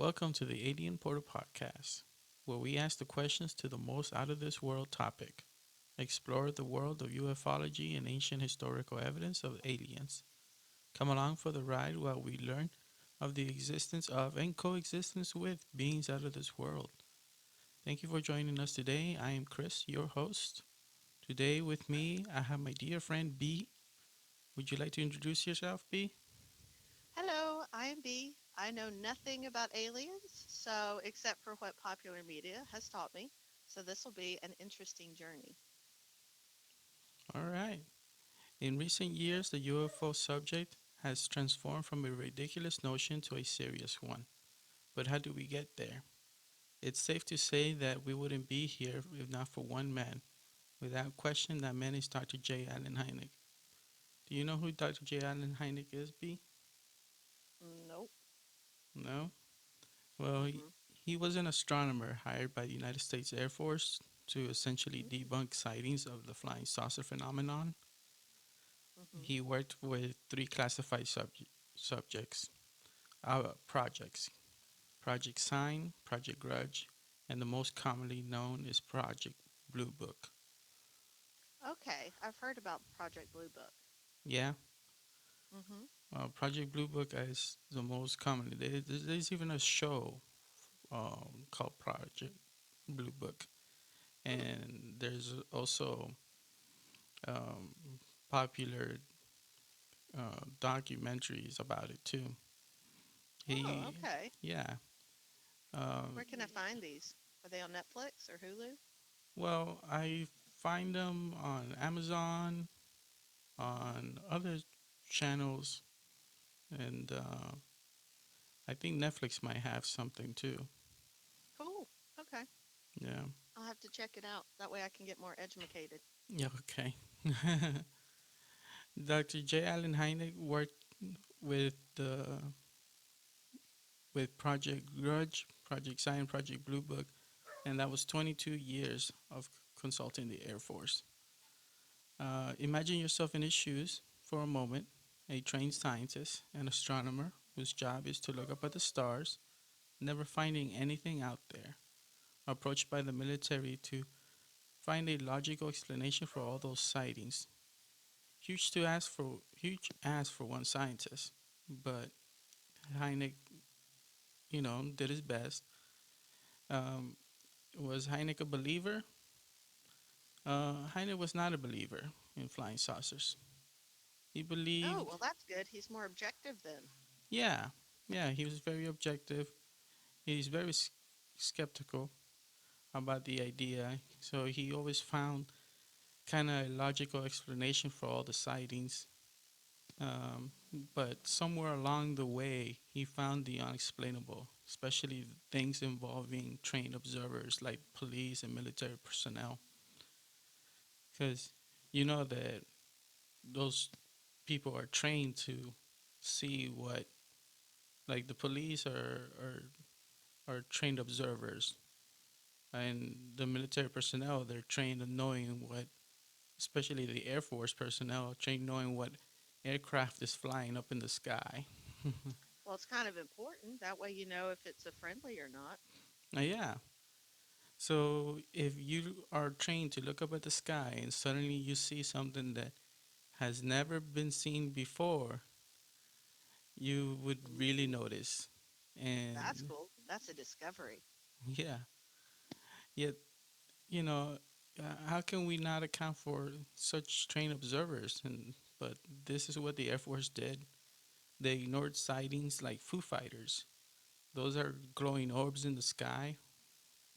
Welcome to the Alien Portal Podcast, where we ask the questions to the most out of this world topic, explore the world of ufology and ancient historical evidence of aliens. Come along for the ride while we learn of the existence of and coexistence with beings out of this world. Thank you for joining us today. I am Cris, your host. Today with me, I have my dear friend B. Would you like to introduce yourself, B? Hello, I'm B. I know nothing about aliens, so except for what popular media has taught me. So this will be an interesting journey. All right. In recent years, the UFO subject has transformed from a ridiculous notion to a serious one. But how do we get there? It's safe to say that we wouldn't be here if not for one man. Without question, that man is Dr. J. Allen Hynek. Do you know who Dr. J. Allen Hynek is, B? Nope. No? Well, Mm-mm. he was an astronomer hired by the United States Air Force to essentially debunk sightings of the flying saucer phenomenon. Mm-hmm. He worked with three classified subjects, projects: Project Sign, Project Grudge, and the most commonly known is Project Blue Book. Okay, I've heard about Project Blue Book. Yeah, Mm-hmm. Project Blue Book is the most common. There's even a show called Project Blue Book, Hmm. and there's also um, popular documentaries about it too. Oh, He, okay. yeah. Um, Where can I find these? Are they on Netflix or Hulu? well, I find them on Amazon, Mm-hmm. on other channels, and I think Netflix might have something too. Cool. Okay. Yeah. I'll have to check it out. That way I can get more educated. Yeah. Okay. Dr. J. Allen Hynek worked with the with Project Grudge, Project Sign, Project Blue Book, and that was 22 years of consulting the Air Force. Imagine yourself in his shoes for a moment, a trained scientist, an astronomer whose job is to look up at the stars, never finding anything out there, approached by the military to find a logical explanation for all those sightings. Huge ask for one scientist, but Hynek, did his best. Um, was Hynek a believer? Hynek was not a believer in flying saucers. He Oh, believed, well, that's good. He's more objective then. yeah, yeah, he was very objective. He's very skeptical about the idea, so he always found kind of a logical explanation for all the sightings. Um, but somewhere along the way, he found the unexplainable, especially things involving trained observers like police and military personnel. Because you know that those people are trained to see what, like the police are trained observers, and the military personnel, they're trained in knowing what, especially the Air Force personnel, trained knowing what aircraft is flying up in the sky. Well, it's kind of important. That way you know if it's a friendly or not. Yeah. So if you are trained to look up at the sky and suddenly you see something that has never been seen before, you would really Mm, notice. that's And cool. That's a discovery. yeah, yet, you know, how can we not account for such trained observers? And but this is what the Air Force did. They ignored sightings like Foo Fighters. Those are glowing orbs in the sky,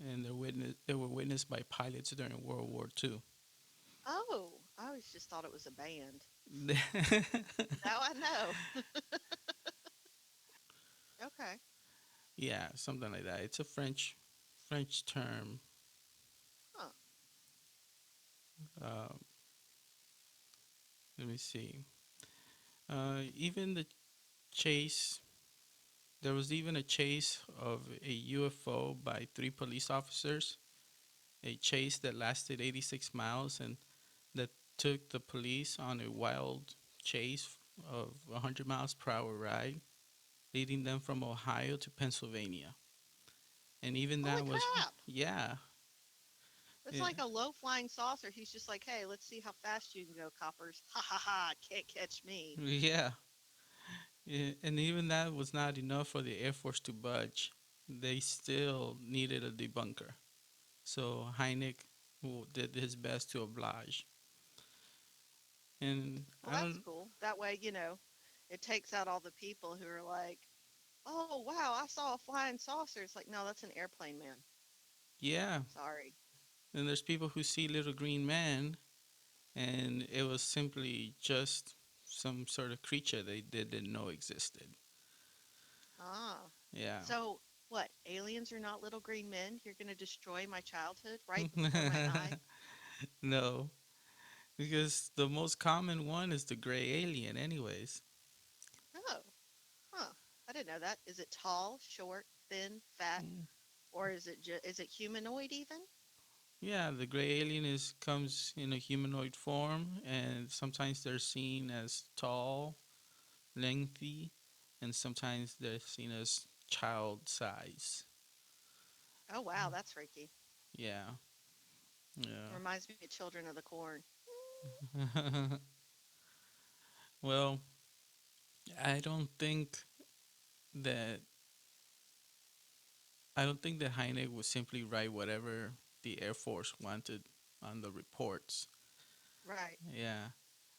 and they were witnessed by pilots during World War II. Oh, I always just thought it was a band. Now I know. Okay. Yeah, something like that. It's a French term. Huh. Uh, Let me see. Even the chase. There was even a chase of a UFO by three police officers. A chase that lasted 86 miles and that took the police on a wild chase of 100 miles per hour ride. leading them from Ohio to Pennsylvania. And even Holy that was, crap! yeah, It's yeah, like a low flying saucer. He's just like, hey, let's see how fast you can go, coppers. Ha ha ha! Can't catch me. yeah. Yeah, and even that was not enough for the Air Force to budge. They still needed a debunker. So Hynek did his best to oblige. And Well, I that's don't, cool. That way, it takes out all the people who are like, oh wow, I saw a flying saucer. It's like, no, that's an airplane, man. yeah. Sorry. And there's people who see Little Green Man, and it was simply just some sort of creature they didn't know existed. Ah. Yeah. So what? Aliens are not little green men? You're gonna destroy my childhood right before my eyes? No, because the most common one is the gray alien, anyways. Oh, huh. I didn't know that. Is it tall, short, thin, fat, Mm. or is it humanoid even? Yeah, the gray alien is comes in a humanoid form, and sometimes they're seen as tall, lengthy, and sometimes they're seen as child size. Oh wow, that's freaky. Yeah, Reminds me of Children of the Corn. yeah. Well, I don't think that I don't think that Hynek would simply write whatever the Air Force wanted on the reports. Right. Yeah,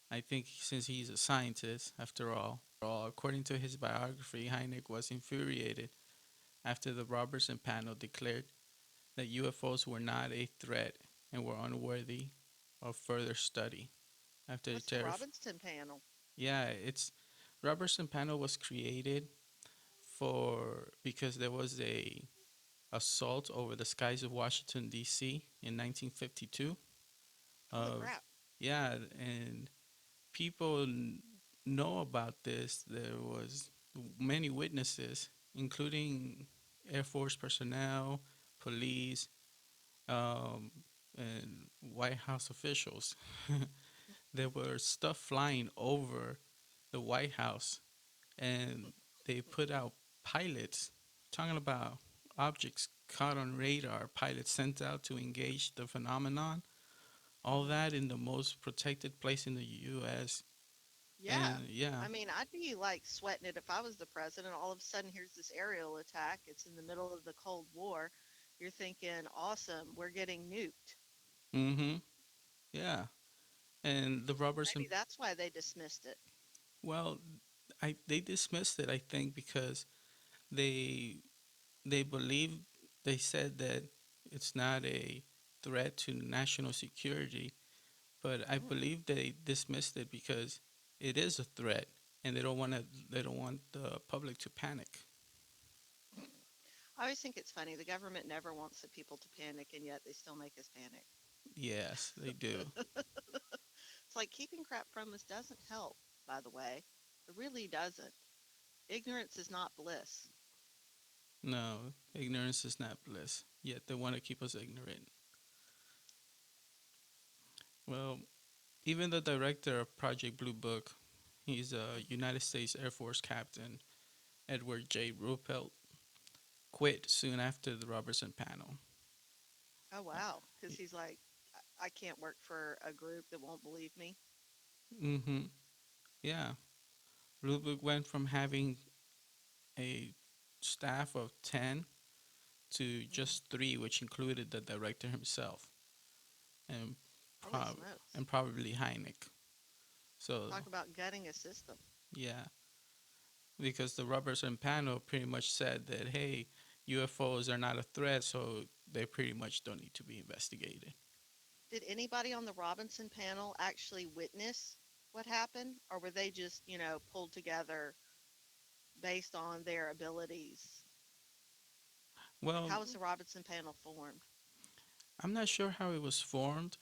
I think since he's a scientist, after all, according to his biography, Hynek was infuriated after the Robertson panel declared that UFOs were not a threat and were unworthy of further study. After the What's the tariff, Robinson panel? yeah, it's Robertson panel was created for because there was a assault over the skies of Washington D.C. in 1952. Holy Of crap. yeah, and people know about this. There was many witnesses, including Air Force personnel, police, um, and White House officials. There were stuff flying over the White House, and they put out pilots talking about objects caught on radar. Pilots sent out to engage the phenomenon. All Hmm. that in the most protected place in the U.S. Yeah. And yeah, I mean, I'd be like sweating it if I was the president. All of a sudden, here's this aerial attack. It's in the middle of the Cold War. You're thinking, awesome, we're getting nuked. mm-hmm, yeah. And the Robertson, Maybe that's why they dismissed it. well, they dismissed it. I think because they they believe they said that it's not a threat to national security, but I Mm. believe they dismissed it because it is a threat, and they don't want the public to panic. I always think it's funny. The government never wants the people to panic, and yet they still make us panic. Yes, they do. It's like keeping crap from us doesn't help, by the way. It really doesn't. Ignorance is not bliss. No, ignorance is not bliss. Yet they want to keep us ignorant. Well, even the director of Project Blue Book, he's a Hmm. United States Air Force captain, Edward J. Ruppelt, quit soon after the Robertson panel. Oh, wow. Because he's like, I can't work for a group that won't believe me. Mm-hmm. Yeah. Blue Book went from having a staff of 10 to Hmm. just 3, which included the director himself and, Holy prob- smokes. and probably Hynek. So, Talk about gutting a system. yeah, because the Robertson panel pretty much said that, hey, UFOs are not a threat, so they pretty much don't need to be investigated. Did anybody on the Robinson panel actually witness what happened? Or were they just, pulled together based on their abilities? Like, Well, how was the Robinson panel formed? I'm not sure how it was formed.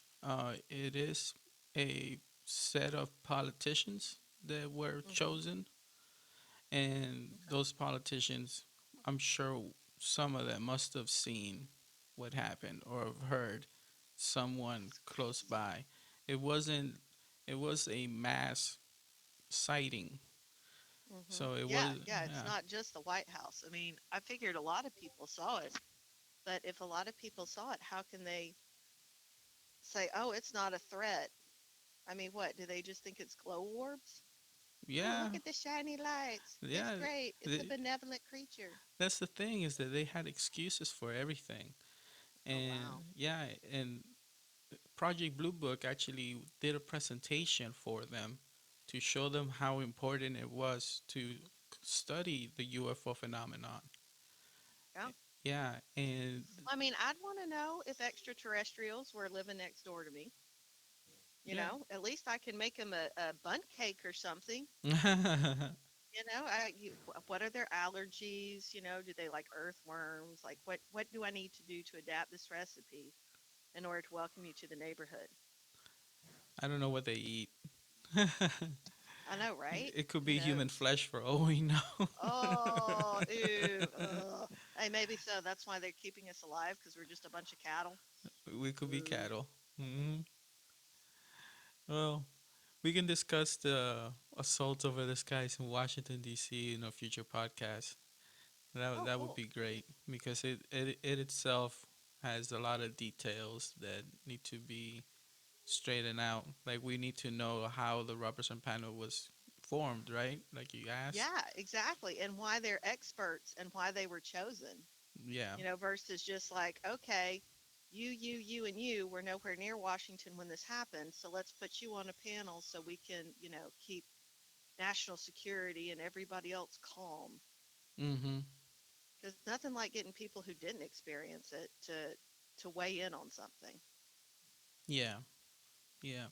It is a set of politicians that were Hmm. chosen, and Okay. those politicians, I'm sure some of them must have seen what happened or have heard someone That's close crazy. by. It wasn't, it was a mass sighting. Mhm. So it Yeah, was, yeah, it's yeah, not just the White House. I mean, I figured a lot of people saw it, but if a lot of people saw it, how can they say, "Oh, it's not a threat"? I mean, what, do they just think it's glow orbs? Oh, yeah, look at the shiny lights. It's yeah. great. It's a The, benevolent creature. that's the thing, is that they had excuses for everything, Oh, and wow. yeah, and Project Blue Book actually did a presentation for them to show them how important it was to study the UFO phenomenon. Yeah. Yeah, and I mean, I'd want to know if extraterrestrials were living next door to me. yeah. At least I can make them a bundt cake or something. What are their allergies? Do they like earthworms? Like, what do I need to do to adapt this recipe in order to welcome you to the neighborhood? I don't know what they eat. I know, right? It could Who be human knows? flesh for all we know. Oh, ew. Ugh. Hey, maybe so. That's why they're keeping us alive because we're just a bunch of cattle. We could be Ugh. cattle. Well, we can discuss the assault over the skies in Washington D.C. in a future podcast. Oh, That would cool. be great because it itself has a lot of details that need to be straightened out. Like we need to know how the Robertson panel was formed, right? Like you asked. Yeah, exactly. And why they're experts and why they were chosen. Yeah. Versus just like, okay, you, and you were nowhere near Washington when this happened, so let's put you on a panel so we can, keep national security and everybody else calm. Mm-hmm. Because nothing like getting people who didn't experience it to weigh in on something. Yeah. Yeah.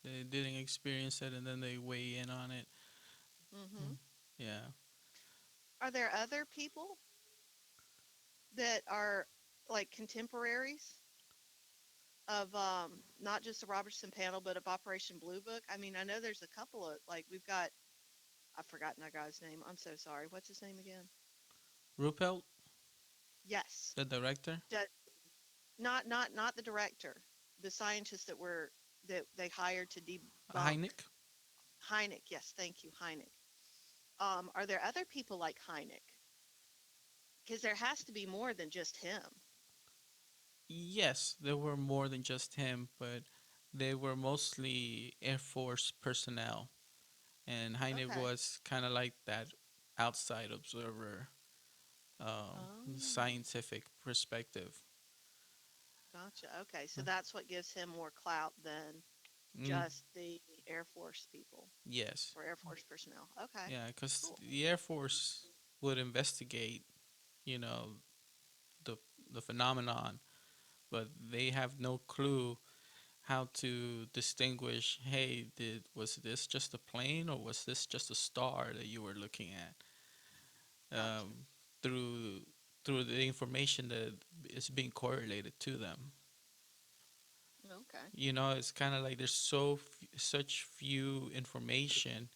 They didn't experience it, and then they weigh in on it. Hmm. Mm. Yeah. Are there other people that are like contemporaries of not just the Robertson panel, but of Operation Blue Book? I mean, I know there's a couple of like we've got. I've forgotten that guy's name. I'm so sorry. What's his name again? Ruppelt, Yes. the director. That not the director. The scientists that they hired to debunk Hynek. Hynek. Yes, thank you, Hynek. Are there other people like Hynek? Because there has to be more than just him. Yes, there were more than just him, but they were mostly Air Force personnel, and Heine Okay. was kind of like that outside observer, Oh, scientific perspective. gotcha. Okay, so Uh, that's what gives him more clout than Mm, just the Air Force people yes, or Air Force personnel. Okay, yeah, because cool. the Air Force would investigate, you know, the the phenomenon, but they have no clue how to distinguish. Hey, was this just a plane or was this just a star that you were looking at? Gotcha. um, through through the information that is being correlated to them. Okay. It's kind of like there's such few information.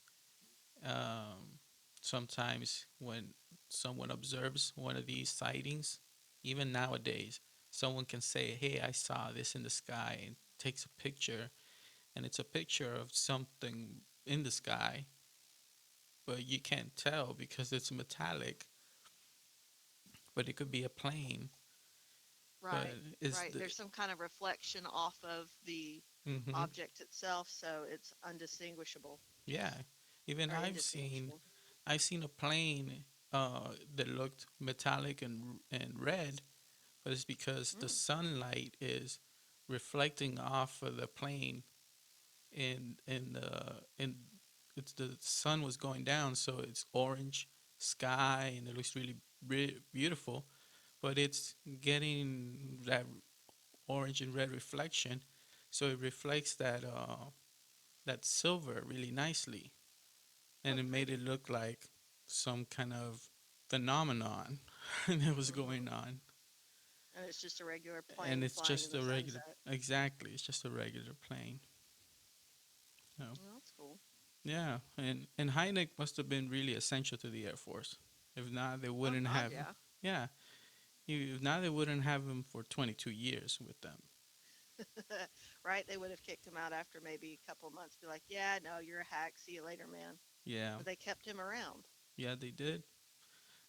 Um, Sometimes when someone observes one of these sightings, even nowadays, someone can say, "Hey, I saw this in the sky," and takes a picture, and it's a picture of something in the sky, but you can't tell because it's metallic. But it could be a plane. But Right. it's Right. the There's some kind of reflection off of the hmm object itself, so it's undistinguishable Yeah, even or indistinguishable. I've seen a plane that looked metallic and red, but it's because the Mm, sunlight is reflecting off of the plane in the in it's the sun was going down, so it's orange sky and it looks really beautiful, but it's getting that orange and red reflection, so it reflects that silver really nicely, and oh, it made it pretty. look like some kind of phenomenon that was Hmm. going on. And it's just a regular And plane it's flying in just the a regular, sunset. exactly, it's just a regular plane. So, Well, that's cool. yeah, and Hynek must have been really essential to the Air Force. If not, they Oh wouldn't God, have. yeah. Yeah, if not, they wouldn't have him for 22 years with them. Right? They would have kicked him out after maybe a couple of months. Be like, yeah, no, you're a hack. See you later, man. Yeah, But they kept him around. yeah, they did.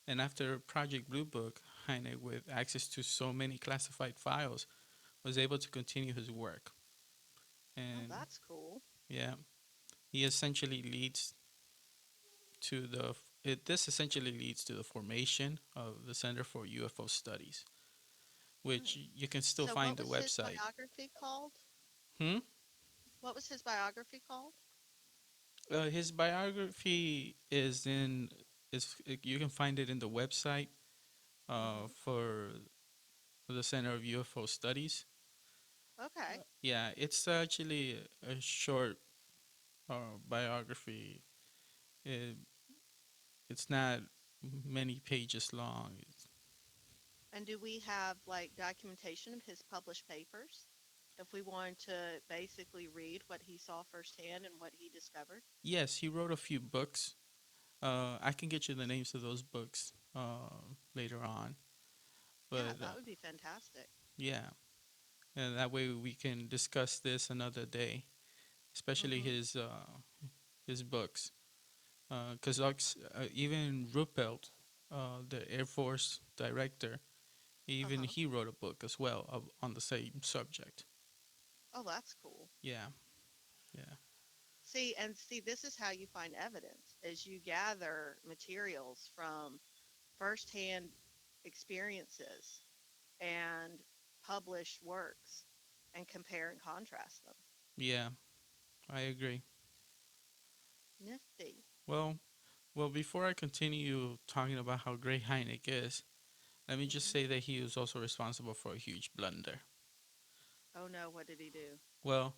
And after Project Blue Book, Hynek, with access to so many classified files, was able to continue his work. Oh, And that's cool. yeah, he essentially leads to the this essentially leads to the formation of the Center for UFO Studies, which Nice. you can still So, find what the was his website. biography called? Hmm? What was his biography called? His biography is in is you can find it in the website Hmm. for the Center of UFO Studies. Okay. Yeah, it's actually a short biography. It, it's not many pages long. And do we have like documentation of his published papers? If we wanted to basically read what he saw firsthand and what he discovered? Yes, he wrote a few books. I can get you the names of those books later on. Yeah, But that would be fantastic. yeah, and that way we can discuss this another day, especially Hmm. his books. Because even Ruppelt, the Air Force director, even Uh-huh. he wrote a book as well on the same subject. Oh, that's cool. Yeah, yeah, See, this is how you find evidence, is you gather materials from firsthand experiences and published works and compare and contrast them. yeah. I agree. Nifty. Well, before I continue talking about how great Hynek is, let me just Hmm. say that he was also responsible for a huge blunder. Oh no, what did he do? Well,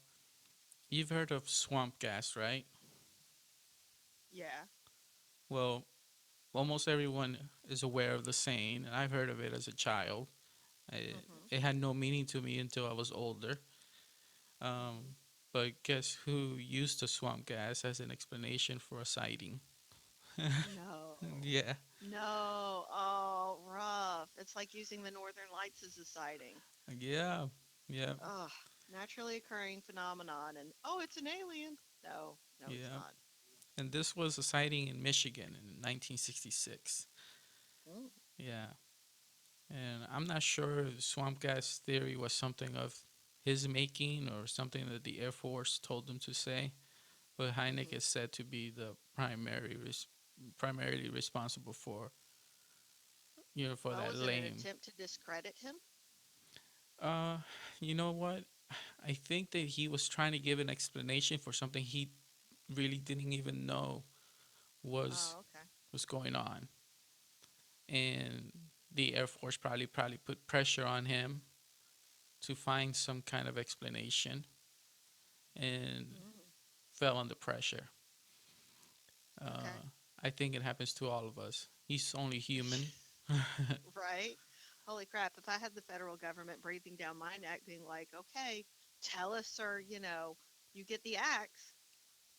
you've heard of swamp gas, right? Yeah. Well, almost everyone is aware of the saying, and I've heard of it as a child. Hmm. It had no meaning to me until I was older. Hmm. But guess who used the swamp gas as an explanation for a sighting? No. Yeah, No. Oh, rough. It's like using the Northern Lights as a sighting. yeah, yeah, Ugh. Naturally occurring phenomenon. And, oh, it's an alien. No, no, it's yeah. not. And this was a sighting in Michigan in 1966. Mm. Yeah, and I'm not sure if swamp gas theory was something of his making or something that the Air Force told him to say. But Hynek Hmm. is said to be the primarily responsible for for Well, that was it an lame. attempt to discredit him? Uh, you know what? I think that he was trying to give an explanation for something he really didn't even know was Oh, okay. was going on, and the Air Force probably put pressure on him to find some kind of explanation, and Mm. fell under pressure. Okay. Uh, I think it happens to all of us. He's only human. Right? Holy crap. If I had the federal government breathing down my neck, being like, okay, tell us, sir, you get the axe.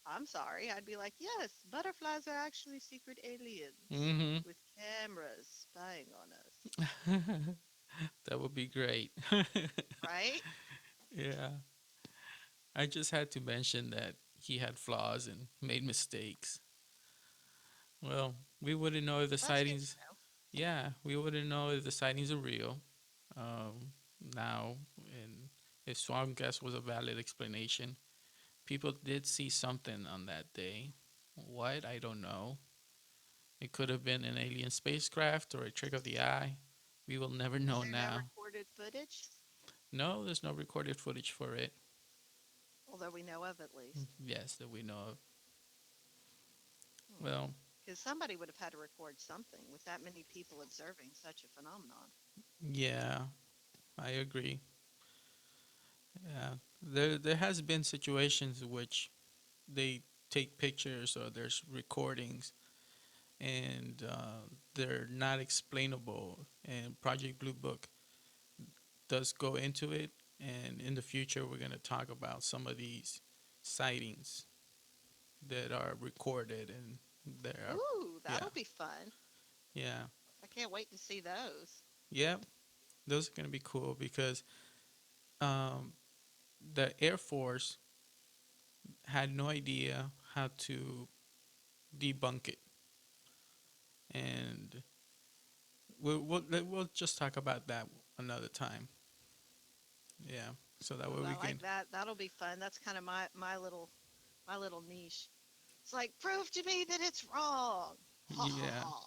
I'm sorry. I'd be like, yes, butterflies are actually secret aliens Hmm. with cameras spying on us. That would be great. Right? Yeah. I just had to mention that he had flaws and made mistakes. Well, we wouldn't know if the That's good sightings, to know. yeah, we wouldn't know if the sightings are real um, now, and if swamp gas was a valid explanation. People did see something on that day. What? I don't know. It could have been an alien spacecraft or a trick of the eye. We will never Is know there no now. recorded footage? No, there's no recorded footage for it. Although we know of at least. Yes, that we know of. Well, Because somebody would have had to record something with that many people observing such a phenomenon. yeah, I agree. Yeah, there has been situations in which they take pictures or there's recordings and they're not explainable. And Project Blue Book does go into it. And in the future, we're gonna talk about some of these sightings that are recorded and there. Ooh, Yeah, that'll be fun. yeah, I can't wait to see those. yeah. Those are gonna be cool because um, the Air Force had no idea how to debunk it, and we'll just talk about that another time. Yeah, so that way Ooh, we I can. like that. That'll be fun. That's kind of my little niche. It's like prove to me that it's wrong. Ha ha Yeah, ha.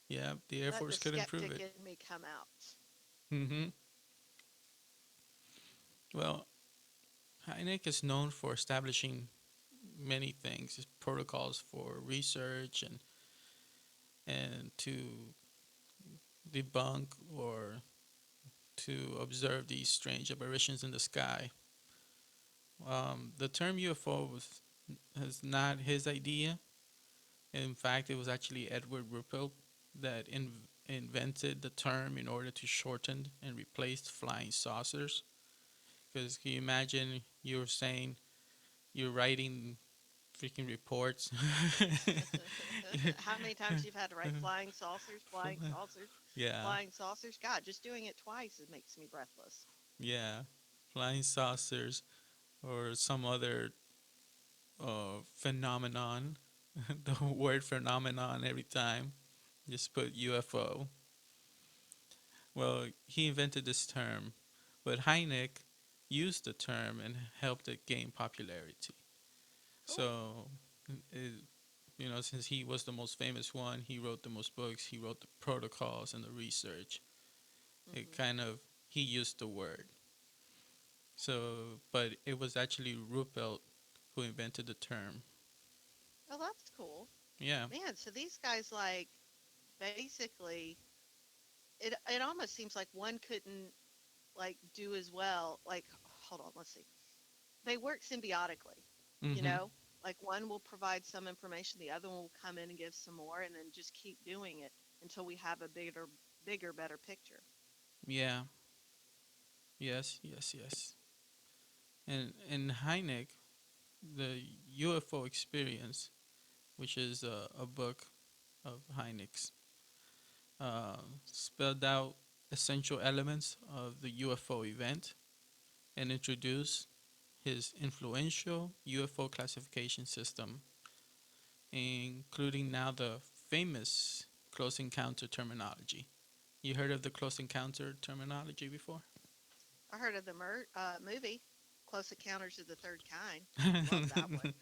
yeah, the Air Let the Force couldn't prove skeptic it. in me come out. Hmm. Well, Hynek is known for establishing many things, protocols for research and to debunk or to observe these strange apparitions in the sky. The term UFO is not his idea. In fact, it was actually Edward Ruppelt that invented the term in order to shorten and replace flying saucers. Because can you imagine you're saying you're writing freaking reports? How many times you've had to write flying saucers, flying saucers, Yeah, flying saucers? God, just doing it twice it makes me breathless. yeah, flying saucers or some other phenomenon. The word phenomenon every time. Just put UFO. Well, he invented this term, but Hynek used the term and helped it gain popularity. Cool. So, it, since he was the most famous one, he wrote the most books, he wrote the protocols and the research. It Hmm. kind of, he used the word. So, but it was actually Ruppelt who invented the term. Oh, that's cool. Yeah. Man, so these guys like basically it almost seems like one couldn't like do as well. Like hold on, let's see. They work symbiotically, you Mm-hmm. know? Like one will provide some information, the other one will come in and give some more and then just keep doing it until we have a bigger, better picture. Yeah. Yes, yes, yes. And in Hynek, the UFO experience, which is a book of Hynek's, spelled out essential elements of the UFO event and introduced his influential UFO classification system, including now the famous close encounter terminology. You heard of the close encounter terminology before? I heard of the movie Close Encounters of the Third Kind. Love that one.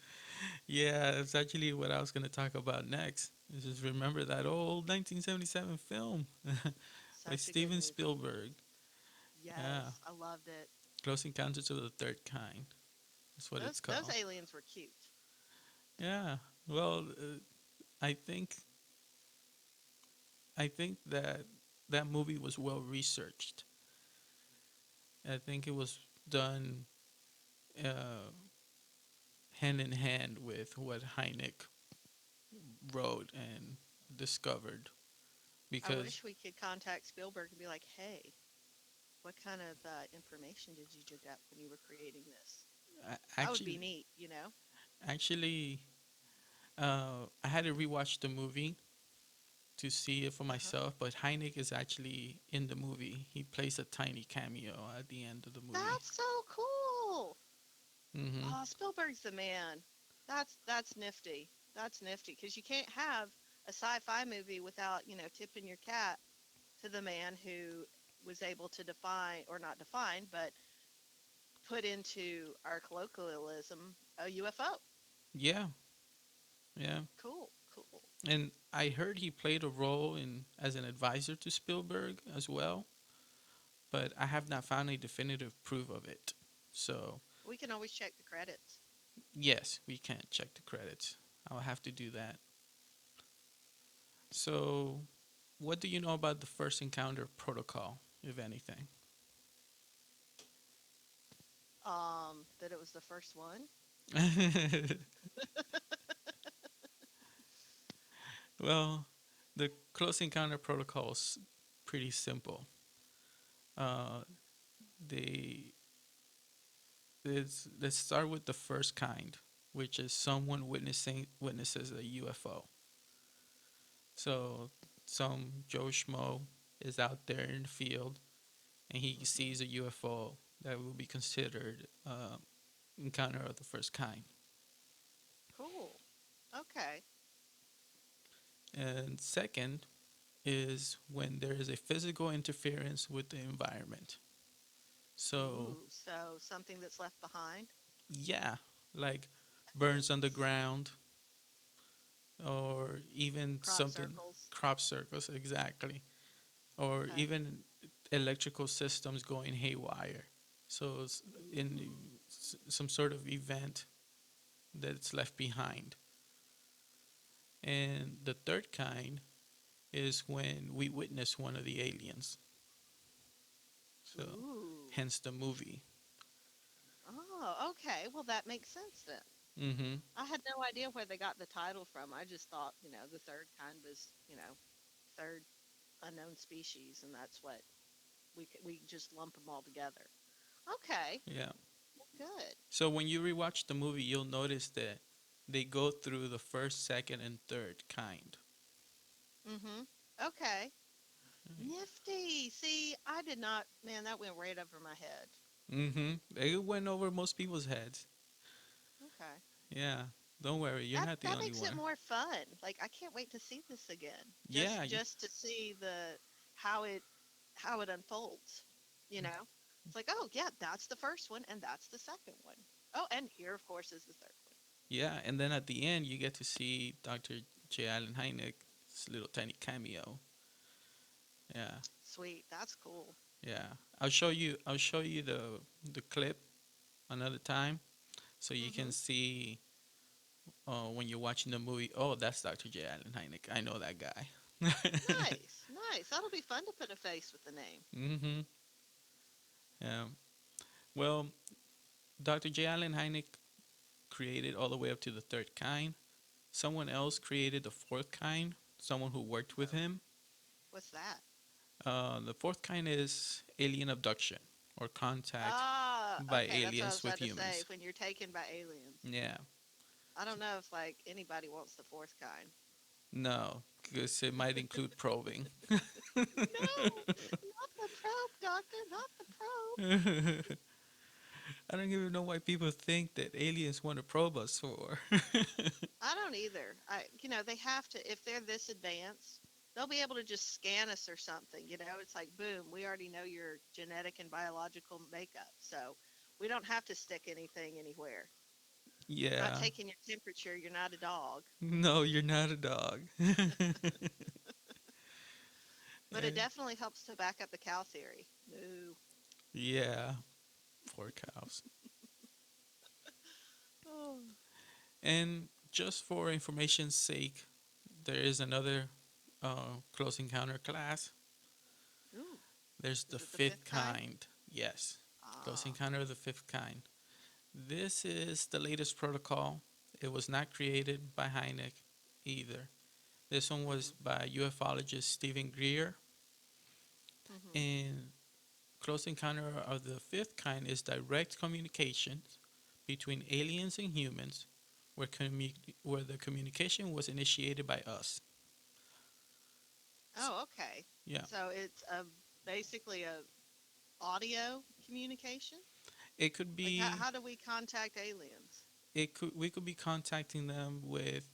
Yeah, it's actually what I was going to talk about next. Just remember that old 1977 film by Such a good Steven movie. Spielberg. Yeah, Yes, I loved it. Close Encounters of the Third Kind. That's what it's Those called. aliens were cute. Yeah. Well, I think I think that that movie was well researched. I think it was done uh, hand in hand with what Hynek wrote and discovered. I Because wish we could contact Spielberg and be like, "Hey, what kind of information did you dig up when you were creating this?" That would be actually, neat, you know? actually, I had to rewatch the movie to see it for Uh-huh. myself. But Hynek is actually in the movie. He plays a tiny cameo at the end of the movie. That's so cool. Hmm. Oh, Spielberg's the man. That's nifty. That's nifty because you can't have a sci-fi movie without, tipping your cap to the man who was able to define or not define, but put into our colloquialism a UFO. Yeah, yeah. Cool, cool. And I heard he played a role in as an advisor to Spielberg as well, but I have not found a definitive proof of it. So We can always check the credits. yes, we can't check the credits. I'll have to do that. So, what do you know about the first encounter protocol, if anything? That it was the first one. Well, the close encounter protocol is pretty simple. Uh, they let's start with the first kind, which is someone witnesses a UFO. So some Joe Schmo is out there in the field and he Hmm. sees a UFO that will be considered encounter of the first kind. Cool. Okay. And second is when there is a physical interference with the environment. So, Ooh, so something that's left behind? yeah, like burns on the Evidence. ground or even Crop something, circles. crop circles, exactly, or Okay. even electrical systems going haywire. So, in Ooh. some sort of event that's left behind. And the third kind is when we witness one of the aliens. So, Ooh. hence the movie. Oh, okay. Well, that makes sense then. Mm-hmm. I had no idea where they got the title from. I just thought, the third kind was, third unknown species, and that's what we just lump them all together. Okay, Yeah. good. So when you rewatch the movie, you'll notice that they go through the first, second, and third kind. Mhm. Okay. Nifty. See, I did not. Man, that went right over my head. Mm-hmm. It went over most people's heads. Okay. Yeah. Don't worry, you're That not the that only makes it one. more fun. Like I can't wait to see this again. Yeah. Just to see the how it how it unfolds. You know, it's like, oh yeah, that's the first one, and that's the second one. Oh, and here of course is the third one. Yeah. And then at the end, you get to see Dr. J. Allen Hynek's little tiny cameo. Yeah. Sweet, that's cool. Yeah. I'll show you the clip another time so you can Mhm. see when you're watching the movie. Oh, that's Dr. J. Allen Hynek. I know that guy. Nice, nice. That'll be fun to put a face with the name. Mm-hmm. Yeah. Well, Dr. J. Allen Hynek created all the way up to the third kind. Someone else created the fourth kind. Someone who worked with Oh, him. what's that? The fourth kind is alien abduction or contact Ah, by okay. That's what I aliens was with about to say. humans. When you're taken by aliens, Yeah. I don't know if like anybody wants the fourth kind. No, because it might include probing. No, not the probe, doctor, not the probe. I don't even know why people think that aliens want to probe us for. I don't either. They have to, if they're this advanced, they'll be able to just scan us or something. It's like, boom, we already know your genetic and biological makeup. So we don't have to stick anything anywhere. We're not Yeah. taking your temperature. You're not a dog. No, you're not a dog. But it definitely helps to back up the cow theory. No. Yeah. Poor cows. Oh. And just for information's sake, there is another close encounter class. Ooh. There's the Is it the fifth fifth kind? kind. Yes. Close Ah. encounter of the fifth kind. This is the latest protocol. It was not created by Hynek either. This one was Mhm. by ufologist Steven Greer. Mhm. And close encounter of the fifth kind is direct communications between aliens and humans, where the communication was initiated by us. Oh, okay. Yeah, So it's basically a audio communication. it could Like how be. how do we contact aliens? It could we could be contacting them with,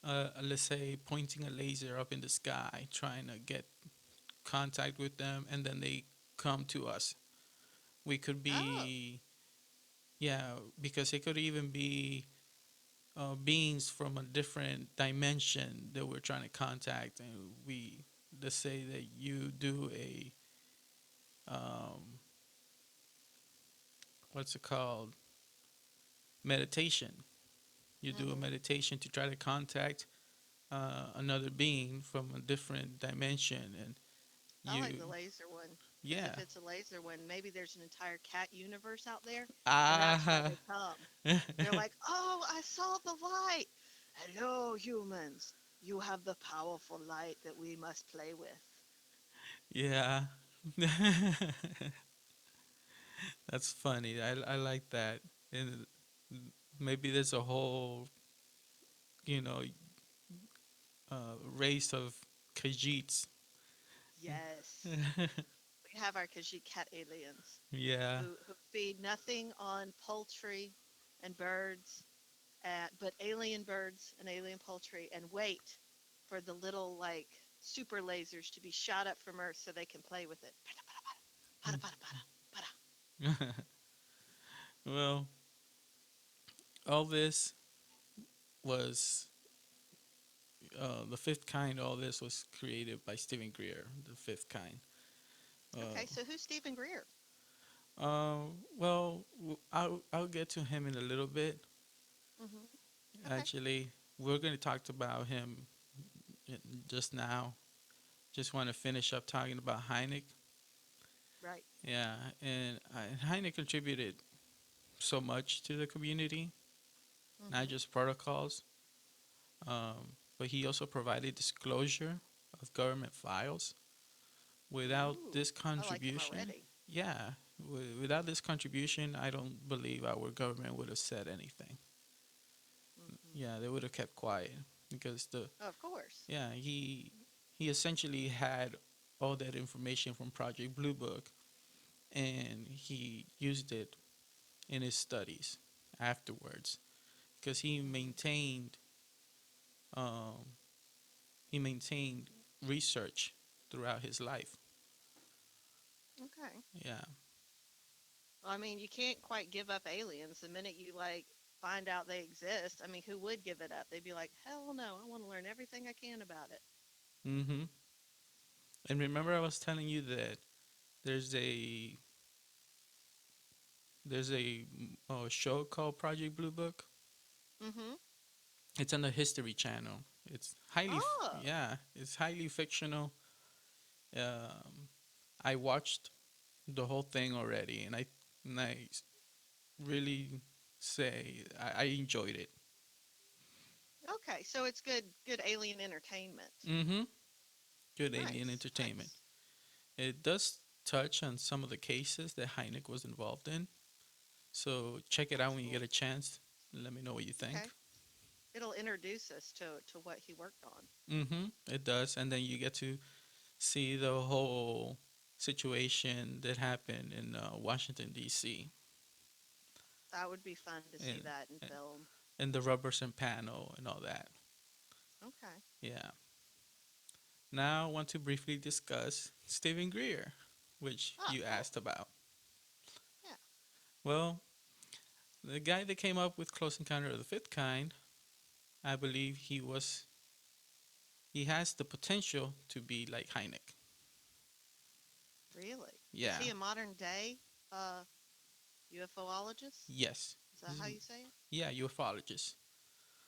let's say, pointing a laser up in the sky, trying to get contact with them, and then they come to us. We could Oh. be, yeah, because it could even be beings from a different dimension that we're trying to contact, and we let's say that you do a um, what's it called, meditation. You do a Mhm. meditation to try to contact another being from a different dimension, and I like you, the laser one because yeah, if it's a laser one, maybe there's an entire cat universe out there, and that's why ah, they come. They're like, "Oh, I saw the light. Hello, humans. You have the powerful light that we must play with." yeah. That's funny. I like that. And maybe there's a whole, you know, race of Khajiits. Yes, we have our Khajiit cat aliens Yeah. who feed nothing on poultry and birds, but alien birds and alien poultry. And wait, for the little like super lasers to be shot up from Earth so they can play with it. Pada, pada, pada, pada. Well, all this was the fifth kind. All this was created by Stephen Greer, the fifth kind. Uh, Okay, so who's Stephen Greer? well, I'll get to him in a little bit. Hmm. Okay, Actually, we're going to talk about him just now. Just want to finish up talking about Hynek. right. Yeah, and Hynek contributed so much to the community, not Hmm. just protocols, but he also provided disclosure of government files. Without Ooh, this I like him contribution, already. yeah, without this contribution, I don't believe our government would have said anything. Hmm. Yeah, they would have kept quiet because the Of course. yeah he essentially had all that information from Project Blue Book, and he used it in his studies afterwards because Hmm. um, he maintained research throughout his life. Okay. Yeah. Well, I mean, you can't quite give up aliens the minute you like find out they exist. I mean, who would give it up? They'd be like, hell no, I want to learn everything I can about it. Mm-hmm. And remember, I was telling you that there's a there's a show called Project Blue Book. Hmm. It's on the History Channel. It's highly Oh, yeah, it's highly fictional. Um, I watched the whole thing already, and I really say I enjoyed it. okay. So it's good alien entertainment. Mm-hmm. Good alien Nice, entertainment. nice. It does touch on some of the cases that Hynek was involved in. So check it out when you get Excellent. a chance. Let me know what you think. Okay. It'll introduce us to what he worked on. Mm-hmm. It does, and then you get to see the whole situation that happened in Washington D.C. That would be fun to see and that in film. and the Robertson panel and all that. Okay. Yeah. Now I want to briefly discuss Stephen Greer, which Oh, you cool. asked about. Yeah. Well, the guy that came up with Close Encounter of the Fifth Kind, I believe he has the potential to be like Hynek. Really? Is Yeah. he a modern day uh UFOologist? Yes. Is that He's, how you say it? yeah, ufologist.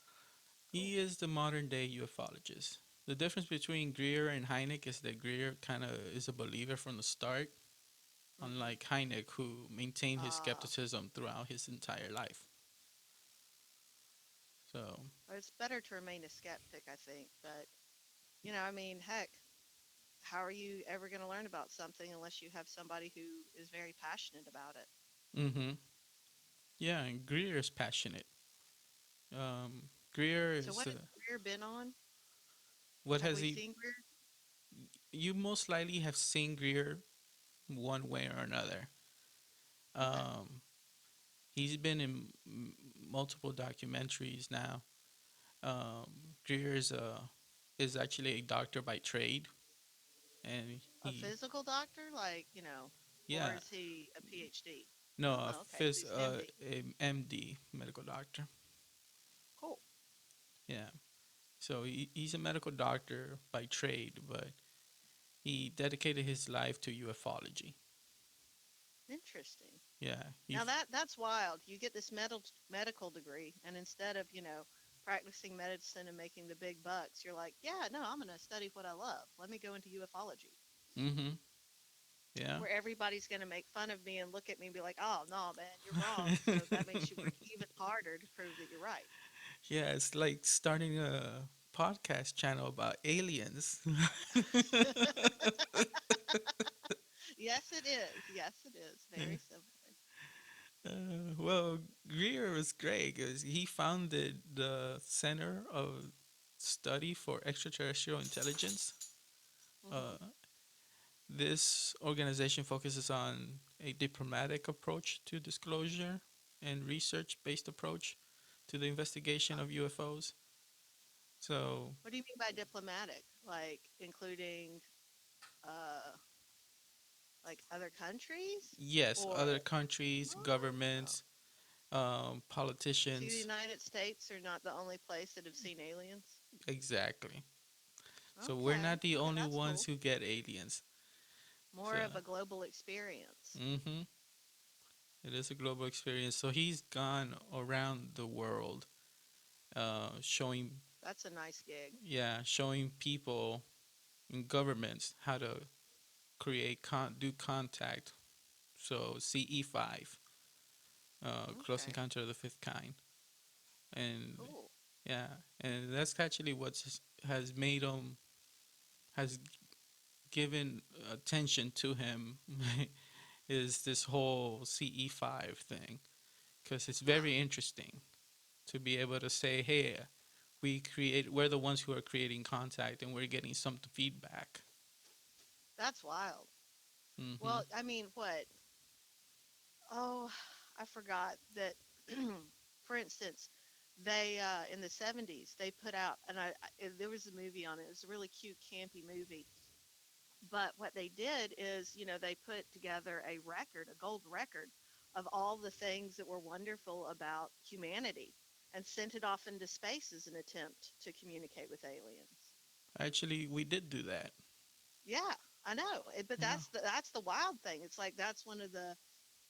Cool. He is the modern day ufologist. The difference between Greer and Hynek is that Greer kind of is a believer from the start, Mm-hmm. unlike Hynek, who maintained his Uh, skepticism throughout his entire life. So, well, it's better to remain a skeptic, I think. But I mean, heck, how are you ever going to learn about something unless you have somebody who is very passionate about it? mm-hmm. Yeah, and Greer is passionate. Greer So is what has Greer been on? what Have has we he? seen Greer? You most likely have seen Greer one way or another. Okay. Um, he's been in multiple documentaries now. Greer is actually a doctor by trade, and A he physical doctor, like, or yeah is he a PhD? no Oh, okay. So he's an MD. a MD medical doctor. Cool. Yeah, so he's a medical doctor by trade, but he dedicated his life to ufology. Interesting. Yeah, Now that's wild. You get this medical degree, and instead of practicing medicine and making the big bucks, you're like, yeah, no, I'm gonna study what I love. Let me go into ufology, mm-hmm, yeah. where everybody's gonna make fun of me and look at me and be like, oh no, man, you're wrong. So that makes you work even harder to prove that you're right. Yeah, it's like starting a podcast channel about aliens. Yes, it is. Yes, it is. Very similar. Well, Greer was great because he founded the Center of Study for Extraterrestrial Intelligence. Hmm. Uh, this organization focuses on a diplomatic approach to disclosure and research based approach to the investigation of UFOs. So What do you mean by diplomatic? Like including uh like other countries yes, or other countries, oh. governments, So the politicians, United States are not the only place that have seen aliens? exactly. So we're Okay. not the Okay, only that's ones cool. who get aliens. So, More of a global experience. mm-hmm, it is a global experience. So he's gone around the world, showing, That's a nice gig. yeah, showing people in governments how to do contact. So CE5, Close Okay. Encounter of the Fifth Kind, and Cool. yeah, and that's actually what has made him has given attention to him is this whole CE5 thing because it's very interesting to be able to say, hey, we're the ones who are creating contact and we're getting some feedback. That's wild. Hmm. Well, I mean, what? Oh, I forgot that. For instance, they in the 70s they put out, and there was a movie on it. It was a really cute, campy movie. But what they did is, they put together a record, a gold record, of all the things that were wonderful about humanity, and sent it off into space as an attempt to communicate with aliens. Actually, we did do that. Yeah, I know. But Yeah. that's the wild thing. It's like that's one of the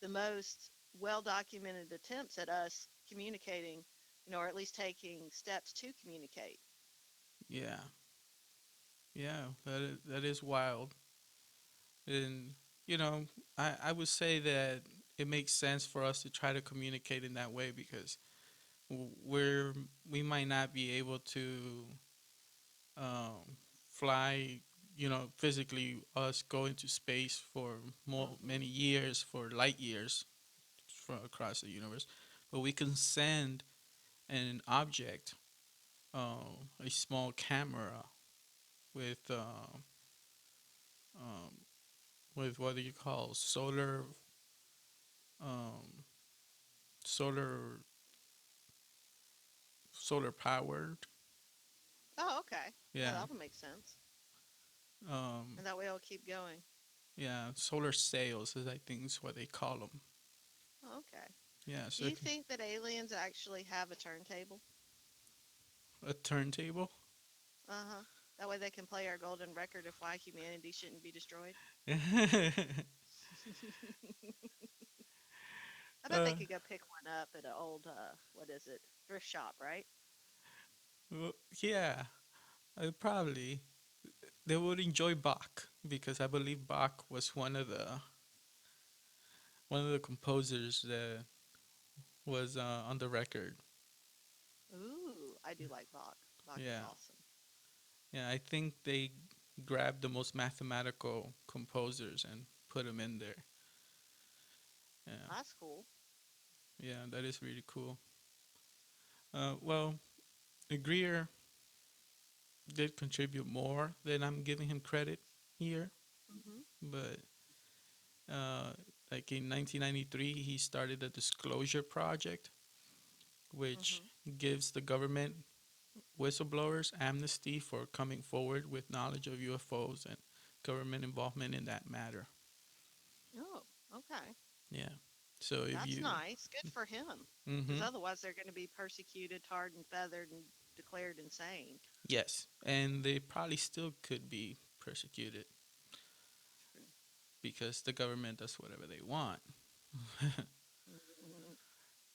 most well documented attempts at us communicating, or at least taking steps to communicate. Yeah. Yeah. That is wild. And, you know, I would say that it makes sense for us to try to communicate in that way because we're, we might not be able to fly, physically us go into space for Hmm. many years, for light years from across the universe, but we can send an object, a small camera with um, with what do you call um, solar solar powered, Oh, okay. Yeah, yeah, that'll make sense. um, And that way I'll keep going. yeah, solar sails is I think is what they call them. Oh, okay. Yeah, Do so you think that aliens actually have a turntable? a turntable. Uh huh. That way they can play our golden record of why humanity shouldn't be destroyed. I bet uh, they could go pick one up at an old, what is it, thrift shop, right? well, yeah, probably they would enjoy Bach because I believe Bach was one of the composers that was on the record. Ooh, I do like Bach. Bach is Yeah, awesome. yeah. I think they grabbed the most mathematical composers and put them in there. Yeah, That's cool. yeah. That is really cool. Well, Greer did contribute more than I'm giving him credit here, Hmm. but uh, like in 1993, he started the Disclosure Project, which Hmm. gives the government whistleblowers amnesty for coming forward with knowledge of UFOs and government involvement in that matter. Oh, okay. Yeah. So if That's you, nice. Good for him. Because mm-hmm, otherwise they're going to be persecuted, tarred and feathered, and declared insane. yes, and they probably still could be persecuted because the government does whatever they want. Mhm.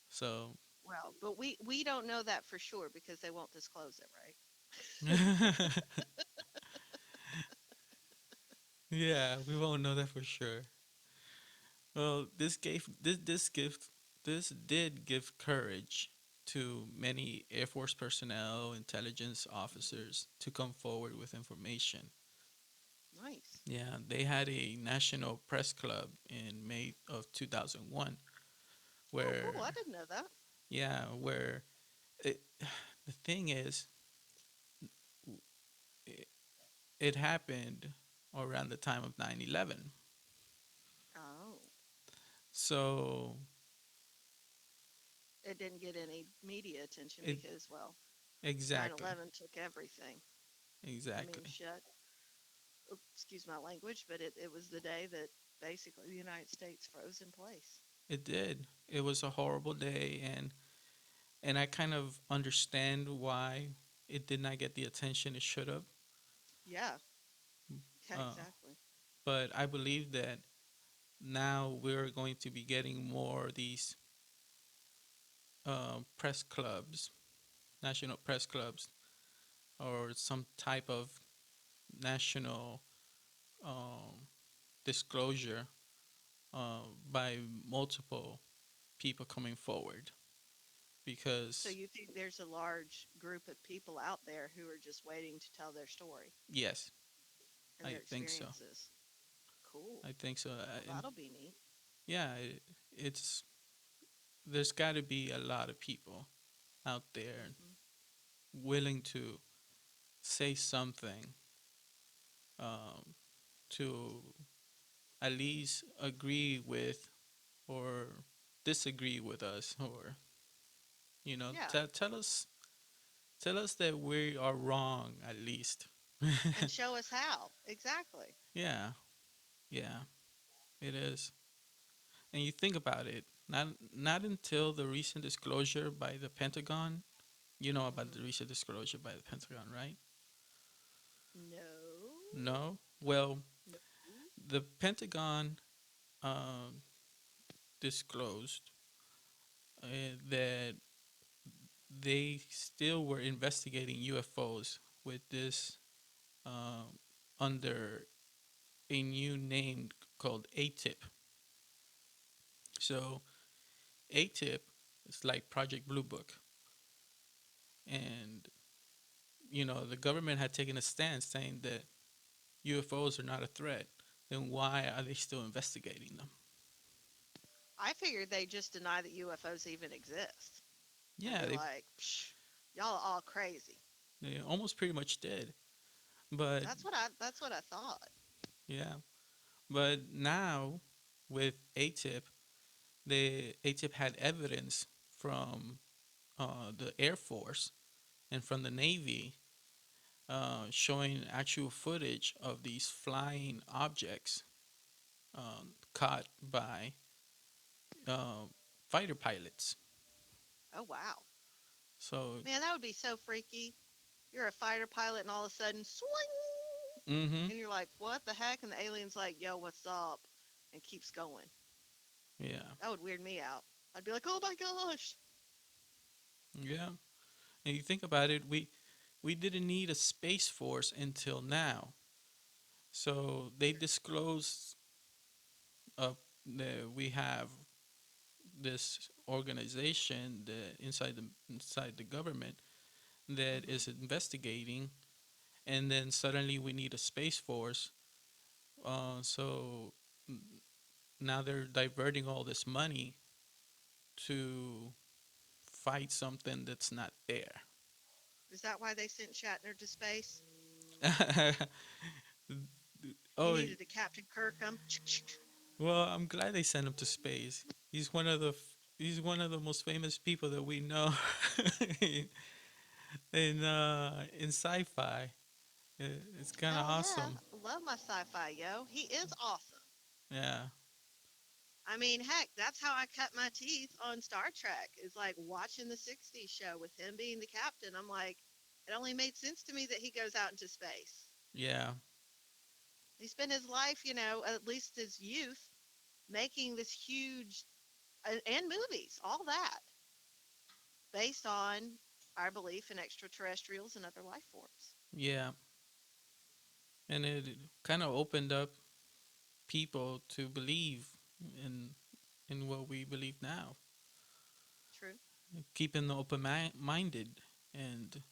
So, Well, but we don't know that for sure because they won't disclose it, right? yeah, we won't know that for sure. Well, this did give courage to many Air Force personnel, intelligence officers to come forward with information. Nice. Yeah, they had a national press club in May of 2001 Oh, where, cool. I didn't know that. yeah, where it, the thing is, it, it happened around the time of 9/11. Oh, So it didn't get any media attention it because, well. Exactly. 9/11 took everything. I mean, Exactly. shit. Excuse my language, but it was the day that basically the United States froze in place. It did. It was a horrible day, and I kind of understand why it did not get the attention it should have. Yeah, yeah, Uh, exactly. but I believe that now we're going to be getting more of these press clubs, national press clubs, or some type of national um, disclosure by multiple people coming forward. So Because you think there's a large group of people out there who are just waiting to tell their story yes, and I their think so. experiences? Cool. I think so. Well, And that'll be neat. yeah, it's there's got to be a lot of people out there Hmm. willing to say something um, to at least agree with or disagree with us, or Yeah, tell us that we are wrong at least. and show us how. Exactly. Yeah, yeah, it is. And you think about it, not until the recent disclosure by the Pentagon. You know about Hmm. the recent disclosure by the Pentagon, right? No, No. Well, no. the Pentagon um, disclosed uh, that they still were investigating UFOs with this under a new name called ATIP. So ATIP is like Project Blue Book, and the government had taken a stance saying that UFOs are not a threat. Then why are they still investigating them? I figured they just deny that UFOs even exist and Yeah, be they like, Psh, y'all are all crazy. they almost pretty much did. But That's what I thought. yeah, but now with ATIP, the ATIP had evidence from the Air Force and from the Navy showing actual footage of these flying objects caught by uh, fighter pilots. Oh wow, So, man, that would be so freaky. You're a fighter pilot, and all of a sudden, swing, mm-hmm, and you're like, what the heck? And the alien's like, yo, what's up? And keeps going. yeah, That would weird me out. I'd be like, oh my gosh. yeah. And you think about it, we didn't need a space force until now. So they disclosed that we have this organization that inside the government that Hmm. is investigating, and then suddenly we need a space force. So now they're diverting all this money to fight something that's not there. Is that why they sent Shatner to space? He Oh, needed a Captain Kirk. well, I'm glad they sent him to space. He's one of the most famous people that we know in sci-fi. It's kind of Hell yeah. awesome. Love my sci-fi, yo. He is awesome. Yeah, I mean, heck, that's how I cut my teeth on Star Trek. Is like watching the '60s show with him being the captain. I'm like, it only made sense to me that he goes out into space. yeah, He spent his life, at least his youth, making this huge and movies, all that based on our belief in extraterrestrials and other life forms. yeah. And it kind of opened up people to believe in in what we believe now, True. keeping minded, and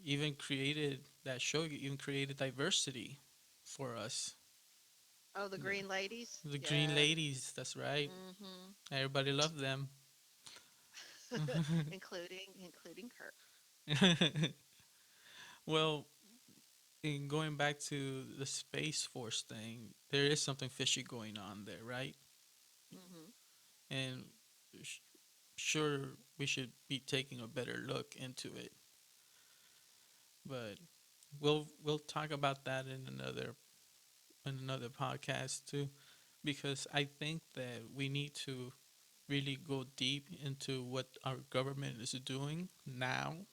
even created that show. Even created diversity for us. Oh, the The, Green Ladies. the Green Yeah. Ladies. That's right. Mm-hmm. Everybody loved them. including Kirk. Well, in going back to the Space Force thing, there is something fishy going on there, right? Mm-hmm. And sure we should be taking a better look into it. But we'll talk about that in another podcast too, because I think that we need to really go deep into what our government is doing now,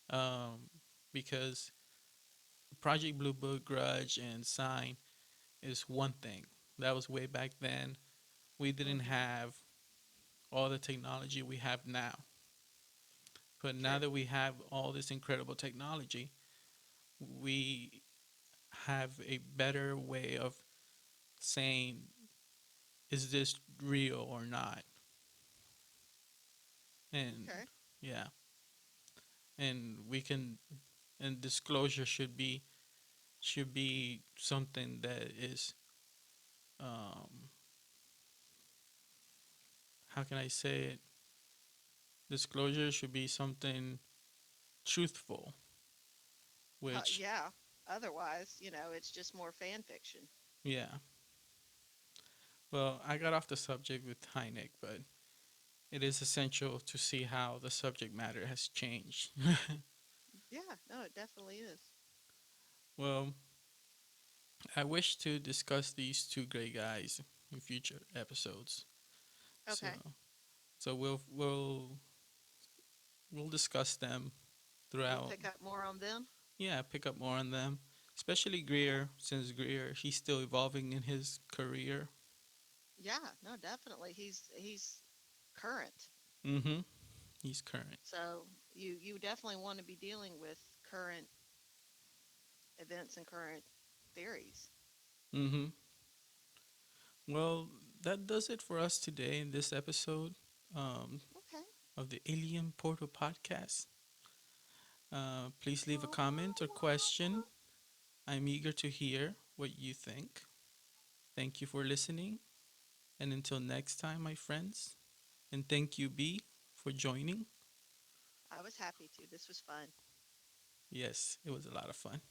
Hmm. um, because Project Blue Book, Grudge, and Sign is one thing. That was way back then. We didn't Hmm. have all the technology we have now. But now True. that we have all this incredible technology, we have a better way of saying, is this real or not? And Okay. yeah, and we can, and disclosure should be something that is, um, how can I say it? Disclosure should be something truthful, which, Yeah. Otherwise, it's just more fan fiction. yeah. Well, I got off the subject with Hynek, but it is essential to see how the subject matter has changed. Yeah. No, it definitely is. Well, I wish to discuss these two great guys in future episodes. So, Okay. so we'll discuss them We'll throughout. pick up more on them. Yeah, pick up more on them, especially Yeah. Greer, since Greer he's still evolving in his career. Yeah. No, definitely. He's current. Mm-hmm. He's current. So you definitely want to be dealing with current events and current theories. Mm-hmm. Well, that does it for us today in this episode um, Okay. of the Alien Portal podcast. Please leave a comment or question. I'm eager to hear what you think. Thank you for listening. And until next time, my friends. And thank you, B, for joining. I was happy to. This was fun. Yes, it was a lot of fun.